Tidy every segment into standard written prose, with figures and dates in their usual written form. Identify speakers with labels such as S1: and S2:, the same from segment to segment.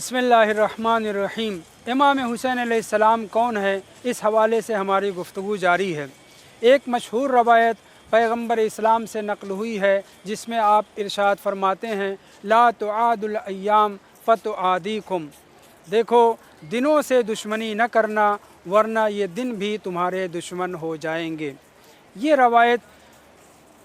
S1: बिस्मिल्लाहिर्रहमानिर्रहीम। इमाम हुसैन अलैहिस्सलाम कौन है, इस हवाले से हमारी गुफ्तगू जारी है। एक मशहूर रवायत पैगम्बर इस्लाम से नक़ल हुई है जिसमें आप इरशाद फरमाते हैं, ला तुआदुल अय्याम फतुआदीकुम। देखो, दिनों से दुश्मनी न करना वरना ये दिन भी तुम्हारे दुश्मन हो जाएंगे। ये रवायत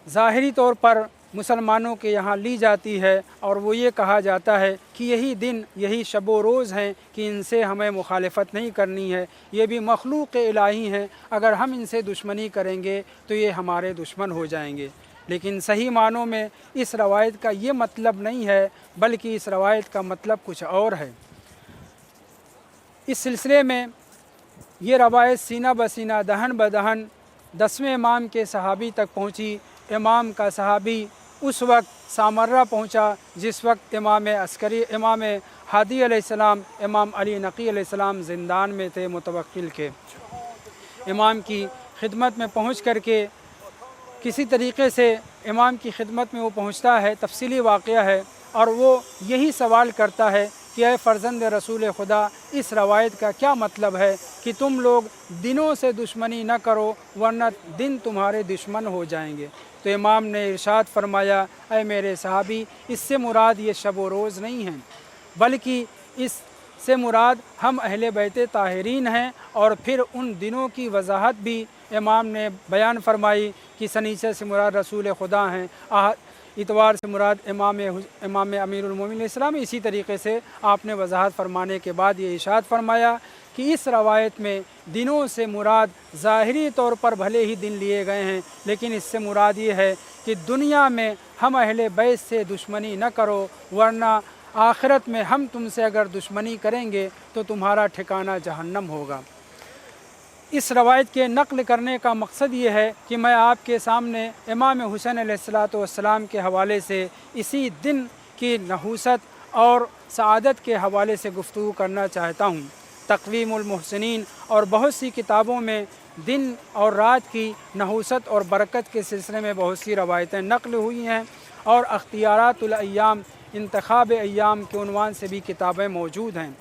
S1: ज़ाहिरी तौर पर मुसलमानों के यहाँ ली जाती है और वो ये कहा जाता है कि यही दिन, यही शब व रोज़ हैं कि इनसे हमें मुखालफत नहीं करनी है, ये भी मखलूक़ इलाही हैं, अगर हम इनसे दुश्मनी करेंगे तो ये हमारे दुश्मन हो जाएंगे। लेकिन सही मानों में इस रवायत का ये मतलब नहीं है, बल्कि इस रवायत का मतलब कुछ और है। इस सिलसिले में ये रवायत सीना बसीना, दहन बदहन 10वें इमाम के सहाबी तक पहुँची। इमाम का सहाबी उस वक्त सामर्रा पहुँचा जिस वक्त इमाम हादी अलैहिस्सलाम, इमाम अली नकी अलैहिस्सलाम ज़िंदान में थे मुतवक्किल के। इमाम की खिदमत में पहुँच करके किसी तरीक़े से इमाम की खिदमत में वो पहुँचता है। तफसीली वाक़या है और वो यही सवाल करता है कि ऐ फ़र्ज़ंद रसूल खुदा, इस रवायत का क्या मतलब है कि तुम लोग दिनों से दुश्मनी न करो वरना दिन तुम्हारे दुश्मन हो जाएंगे। तो इमाम ने इरशाद फरमाया, ऐ मेरे सहाबी, इससे मुराद ये शब व रोज़ नहीं हैं, बल्कि इससे मुराद हम अहले बैत ताहिरीन हैं। और फिर उन दिनों की वजाहत भी इमाम ने बयान फरमाई कि सनीचर से मुराद रसूल खुदा हैं, इतवार से मुराद इमाम अमीरुल मोमिनीन इस्लाम। इसी तरीक़े से आपने वजाहत फरमाने के बाद ये इरशाद फरमाया कि इस रवायत में दिनों से मुराद ज़ाहिरी तौर पर भले ही दिन लिए गए हैं, लेकिन इससे मुराद ये है कि दुनिया में हम अहले बैत से दुश्मनी न करो वरना आखिरत में हम तुमसे अगर दुश्मनी करेंगे तो तुम्हारा ठिकाना जहन्नम होगा। इस रवायत के नक़ल करने का मकसद ये है कि मैं आपके सामने इमाम हुसैन अलैहिस्सलातु वस्सलाम के हवाले से इसी दिन की नहूसत और सआदत के हवाले से गुफ्तगू करना चाहता हूँ। तक़वीमुल मुहसिनीन और बहुत सी किताबों में दिन और रात की नहूसत और बरकत के सिलसिले में बहुत सी रवायतें नक़ल हुई हैं और अख्तियारातुल अय्याम, इंतखाब अय्याम के उन्वान से भी किताबें मौजूद हैं।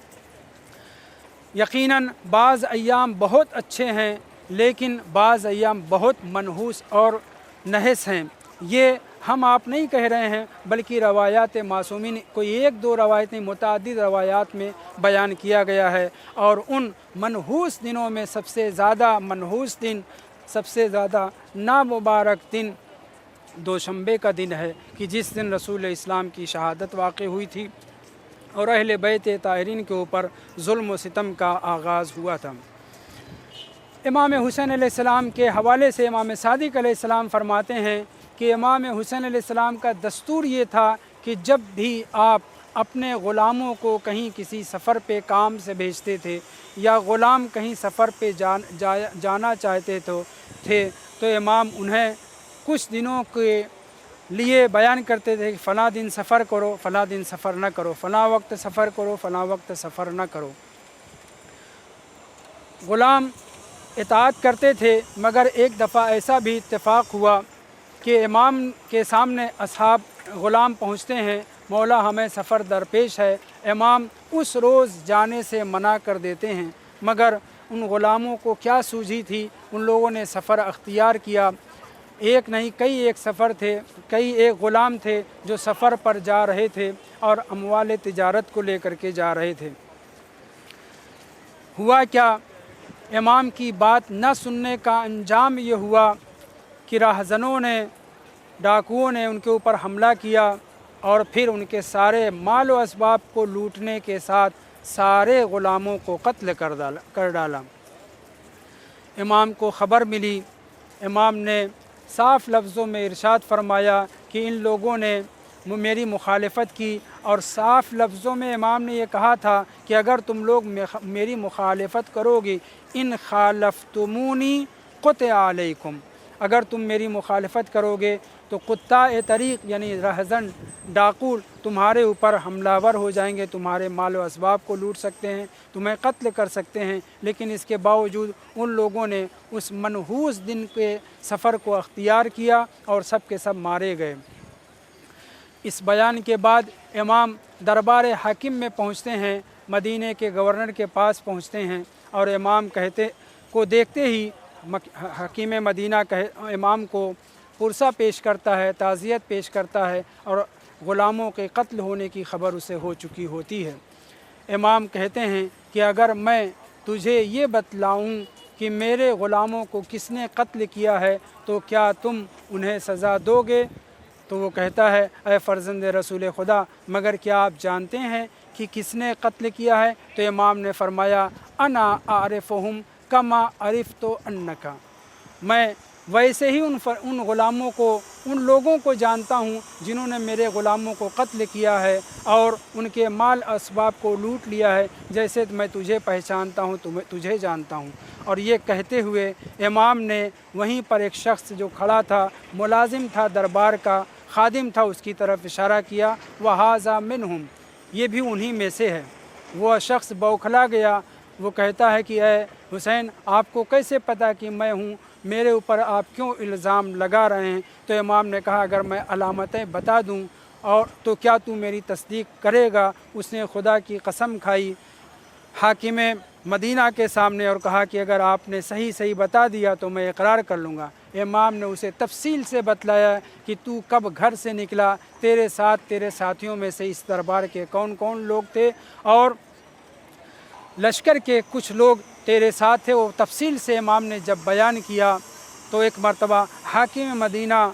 S1: यकीनन बाज़ अय्याम बहुत अच्छे हैं, लेकिन बाज़ अय्याम बहुत मनहूस और नहस हैं। ये हम आप नहीं कह रहे हैं, बल्कि रवायात मासूमीन, कोई एक दो रवायत नहीं, मुतअद्दिद रवायात में बयान किया गया है। और उन मनहूस दिनों में सबसे ज़्यादा मनहूस दिन, सबसे ज़्यादा नामुबारक दिन दोशंबे का दिन है कि जिस दिन रसूल इस्लाम की शहादत वाक़ई हुई थी और अहले बैत ताहिरीन के ऊपर जुल्म व सितम का आगाज़ हुआ था। इमाम हुसैन अलैहिस्सलाम के हवाले से इमाम सादिक़ अलैहिस्सलाम फरमाते हैं कि इमाम हुसैन अलैहिस्सलाम का दस्तूर ये था कि जब भी आप अपने ग़ुलामों को कहीं किसी सफ़र पे काम से भेजते थे या ग़ुलाम कहीं सफ़र पे जाना चाहते तो इमाम उन्हें कुछ दिनों के लिए बयान करते थे कि फ़लाँ दिन सफ़र करो, फ़लाँ दिन सफ़र न करो, फ़लाँ वक्त सफ़र करो, फ़लाँ वक्त सफ़र न करो। ग़ुलाम इताअत करते थे, मगर एक दफ़ा ऐसा भी इत्तेफाक हुआ कि इमाम के सामने असहाब ग़ुलाम पहुँचते हैं, मौला हमें सफ़र दरपेश है। इमाम उस रोज़ जाने से मना कर देते हैं, मगर उन ग़ुलामों को क्या सूझी थी, उन लोगों ने सफ़र अख्तियार किया। एक नहीं, कई एक सफ़र थे, कई एक ग़ुलाम थे जो सफ़र पर जा रहे थे और अमवाल तिजारत को लेकर के जा रहे थे। हुआ क्या, इमाम की बात न सुनने का अंजाम ये हुआ कि राहज़नों ने, डाकुओं ने उनके ऊपर हमला किया और फिर उनके सारे माल व असबाब को लूटने के साथ सारे ग़ुलामों को कत्ल कर डाला। इमाम को ख़बर मिली। इमाम ने साफ़ लफ्ज़ों में इरशाद फरमाया कि इन लोगों ने मेरी मुखालफत की, और साफ़ लफ्ज़ों में इमाम ने यह कहा था कि अगर तुम लोग मेरी मुखालफत करोगे, इन खालफ्तुमूनी क़ुत्आ अलैकुम, अगर तुम मेरी मुखालफत करोगे तो कुत्ता तरीक़ यानी रहज़न, डाकू तुम्हारे ऊपर हमलावर हो जाएंगे, तुम्हारे माल व असबाब को लूट सकते हैं, तुम्हें कत्ल कर सकते हैं। लेकिन इसके बावजूद उन लोगों ने उस मनहूस दिन के सफ़र को अख्तियार किया और सब के सब मारे गए। इस बयान के बाद इमाम दरबार हाकिम में पहुँचते हैं, मदीने के गवर्नर के पास पहुँचते हैं और इमाम कहते को देखते ही हकीम मदीना इमाम को पुरसा पेश करता है, ताज़ियत पेश करता है और ग़ुलामों के कत्ल होने की ख़बर उसे हो चुकी होती है। इमाम कहते हैं कि अगर मैं तुझे ये बतलाऊं कि मेरे ग़ुलामों को किसने कत्ल किया है तो क्या तुम उन्हें सज़ा दोगे? तो वो कहता है, ऐ फ़र्ज़ंद रसूल खुदा, मगर क्या आप जानते हैं कि किसने कत्ल किया है? तो इमाम ने फ़रमाया, अना आरिफ़ुहुम कमा अरिफ़्तु अन्नका, मैं वैसे ही उन ग़ुलामों को, उन लोगों को जानता हूँ जिन्होंने मेरे ग़ुलामों को कत्ल किया है और उनके माल असबाब को लूट लिया है, जैसे मैं तुझे पहचानता हूँ तुझे जानता हूँ। और ये कहते हुए इमाम ने वहीं पर एक शख्स जो खड़ा था, मुलाजिम था, दरबार का खादिम था, उसकी तरफ इशारा किया, वहाज़ा मिनहुम, ये भी उन्हीं में से है। वह शख्स बौखला गया, वो कहता है कि ऐ हुसैन, आपको कैसे पता कि मैं हूँ? मेरे ऊपर आप क्यों इल्ज़ाम लगा रहे हैं? तो इमाम ने कहा, अगर मैं अलामतें बता दूँ और तो क्या तू मेरी तस्दीक करेगा? उसने खुदा की कसम खाई हाकिम मदीना के सामने और कहा कि अगर आपने सही बता दिया तो मैं इकरार कर लूँगा। इमाम ने उसे तफसील से बतलाया कि तू कब घर से निकला, तेरे साथ तेरे साथियों में से इस दरबार के कौन कौन लोग थे और लश्कर के कुछ लोग तेरे साथ थे। वो तफसील से इमाम ने जब बयान किया तो एक मरतबा हाकिम मदीना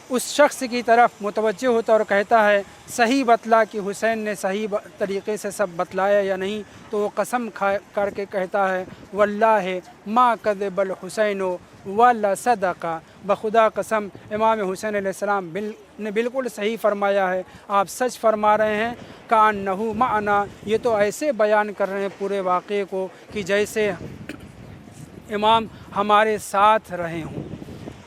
S1: उस शख्स की तरफ मुतवज्जे होता और कहता है, सही बतला कि हुसैन ने सही तरीक़े से सब बतलाया या नहीं? तो वो कसम खा करके कहता है, वल्लाहि मा कज़बल हुसैनो वला सदका, बखुदा कसम इमाम हुसैन अलैहिस्सलाम ने बिल्कुल सही फरमाया है, आप सच फरमा रहे हैं। कान्नहु माना, ये तो ऐसे बयान कर रहे हैं पूरे वाक़े को कि जैसे इमाम हमारे साथ रहे हों।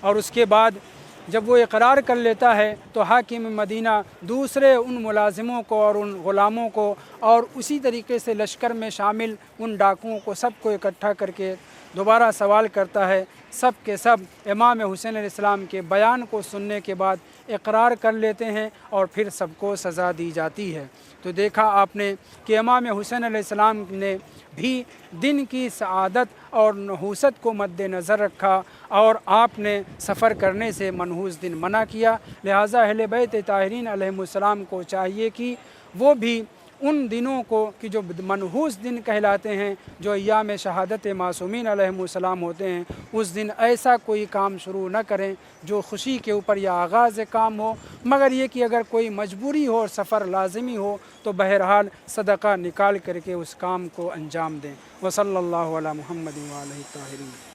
S1: और उसके बाद जब वो इकरार कर लेता है तो हाकिम मदीना दूसरे उन मुलाजिमों को और उन ग़ुलामों को और उसी तरीके से लश्कर में शामिल उन डाकुओं को सबको इकट्ठा करके दोबारा सवाल करता है। सब के सब इमाम हुसैन अलैहिस्सलाम के बयान को सुनने के बाद इकरार कर लेते हैं और फिर सबको सज़ा दी जाती है। तो देखा आपने कि इमाम हुसैन अलैहिस्सलाम ने भी दिन की सआदत और नहूसत को मद्देनज़र रखा और आपने सफ़र करने से मनहूस दिन मना किया। लिहाजा अहले बैत ताहिरीन अलैहिमुस्सलाम को चाहिए कि वो भी उन दिनों को कि जो मनहूस दिन कहलाते हैं, जो अय्याम शहादत मासूमीन अलैहिमुस्सलाम होते हैं, उस दिन ऐसा कोई काम शुरू न करें जो खुशी के ऊपर या आगाज़ काम हो, मगर ये कि अगर कोई मजबूरी हो और सफ़र लाज़मी हो तो बहरहाल सदका निकाल करके उस काम को अंजाम दें। वसल्लल्लाहु अला मुहम्मद व आलिहि ताहिरीन।